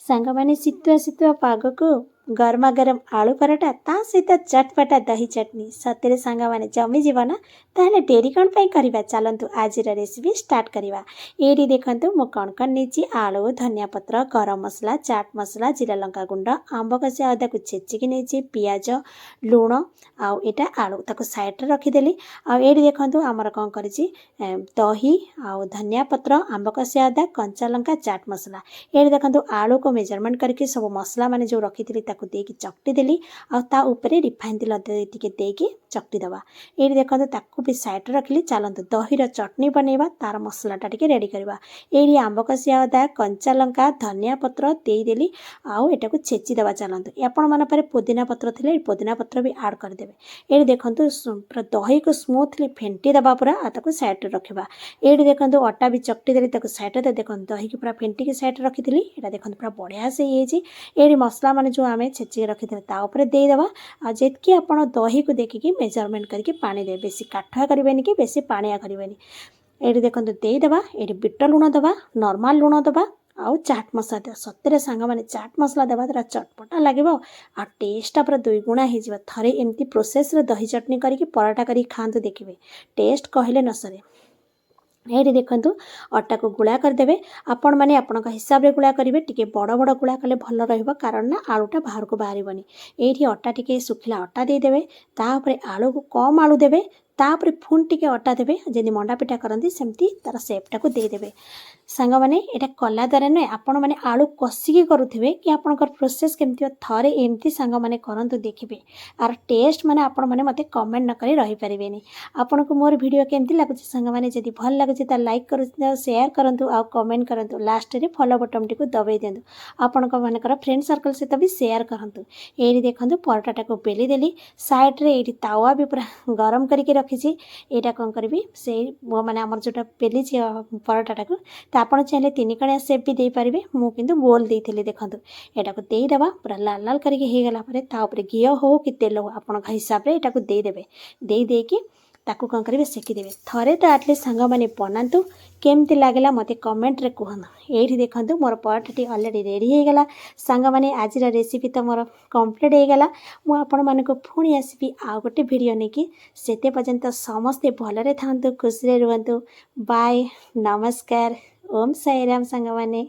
सांग मैंने शीतुआ शीतुआ पाग को गरमा गरम आलू पराठा ता सहित चटपटा दही चटनी सतरे सांग मैंने जमी जीवन ताहले डेरी कौन पाई करवा चलतु आज रेसिपी स्टार्ट करवा। ये देखंतु मु कौन कौन नहीं आलू धनिया पत्र गरम मसला चाट मसला जीरा लंका गुंड आंब कषिया अदा को छेचिकी नहीं पियाज लुण आउ एटा आलू ताको साइड रे रखीदेली। ये देखंतु आमर कौन कर दही आउ धनिया पत्र आंब कषिया अदा कंचा लंका चाट मसला। ये देखंतु आलू को मेजरमेंट करके सब मसला माने जो रखी देकी चकटी देली आ ता ऊपर रिफाइन तेल टिके देकी चकटी दबा। ये देखो ताकू भी साइड रखली। चलतु दही चटनी बनैबा तार मसलाटा टिके रेडी करवा। ये आंब कषिया अदा कंचा लंका धनिया पत्र देदेली आउ एटा को छेची दबा। चलतु आपण मन पर पुदीना पत्र थिले पुदीना पत्र भी ऐड कर देबे। ये देखंतु पूरा दही को स्मूथली फेंटी दबा पूरा ताको साइड रे रखिबा। ये देखंतु अटा भी चकटी देली ताको साइड रे देखंतु दही के पूरा फेंटी के साइड रे रखिथिली। एटा देखंतु पूरा बढ़िया से ये मसला माने जो आमे छेची रखी ता ऊपर दे दबा। आ जेतकी आपण दही को देखिकी मेजरमेंट करके पानी दे बेसी काठुआ करिवेनी कि बेसी पानिया करिवेनी। ये देखंतु दे दबा। ये बिट लुण दबा नॉर्मल लुण दबा आउ चाट मसला दे सतरे सांग माने चाट मसला देबा द्वारा चटपटा लागिबो आ टेस्ट पूरा दुई गुणा हो जिवो। थरे एमती प्रोसेस रे दही चटनी करके पराठा करी खांतु देखिबे टेस्ट कहले न सरे। ये देखंतु अटा को गुला करदेवे आपण माने आपण हिसाब रे गुला करेंगे। टिके बड़ बड़ गुला कले भल रहिबो कारण ना आलूटा बाहर को बाहरिबनी। एठी अटा टिके सुखिला अटा दे देबे ता ऊपर आलू को कम आलू देबे तापर फुन टिके अटा देबे जेनी मंडा पिठा करंती सेमती तार शेपटा को दे देबे। सांग माने एटा कला द्वारा नुहे आपण माने आलू कसिकी करूथिबे कि आपनकर प्रोसेस केमती थरे एमती सांग माने करंतु देखिबे आर टेस्ट माने आपण माने मते कमेंट न करी रहि परिबेनी। आपनको मोर वीडियो केमती लागुची सांग माने जदी भल लागुची ता लाइक करू शेयर करंतु आ कमेंट करंतु लास्ट रे फॉलो बटन टिको दबाई देंतु। आपनको मानकर फ्रेंड सर्कल सहित भी शेयर करंतु। एरी देखंतु पराठाटा को बेली देली साइड रे एटी तावा भी पूरा गरम करके रखिछि। एटा कोन करबी से माने हमर जोटा बेली छी पराठाटा को आपण चाहे तीन कणिया सेप भी दे पारे। मु किंतु गोल देइथिले देखंतु एटा को देई दबा पूरा लाल लाल करके हे गला परे ता ऊपर घी हो कि तेल हो आपण हिसाब रे एटा को देई देबे। देई देकी ताकू कौन करेंगे सेकी देवे। थरे तो आटलिस्ट सांग माने बनातु केमती लागला मते कमेंट रे कहना। ये देखंतु मोर पराठाटी ऑलरेडी रेडी हो गला। सांग माने आज रेसिपी तो मोर कंप्लीट हो गला। मु आपण मानको पुणी आसीबी आ गोटे वीडियो नेकी सेते पर्यंत समस्ते भलरे थांतु खुशी रे रुहंतु। बाय नमस्कार ओम साईराम सांग माने।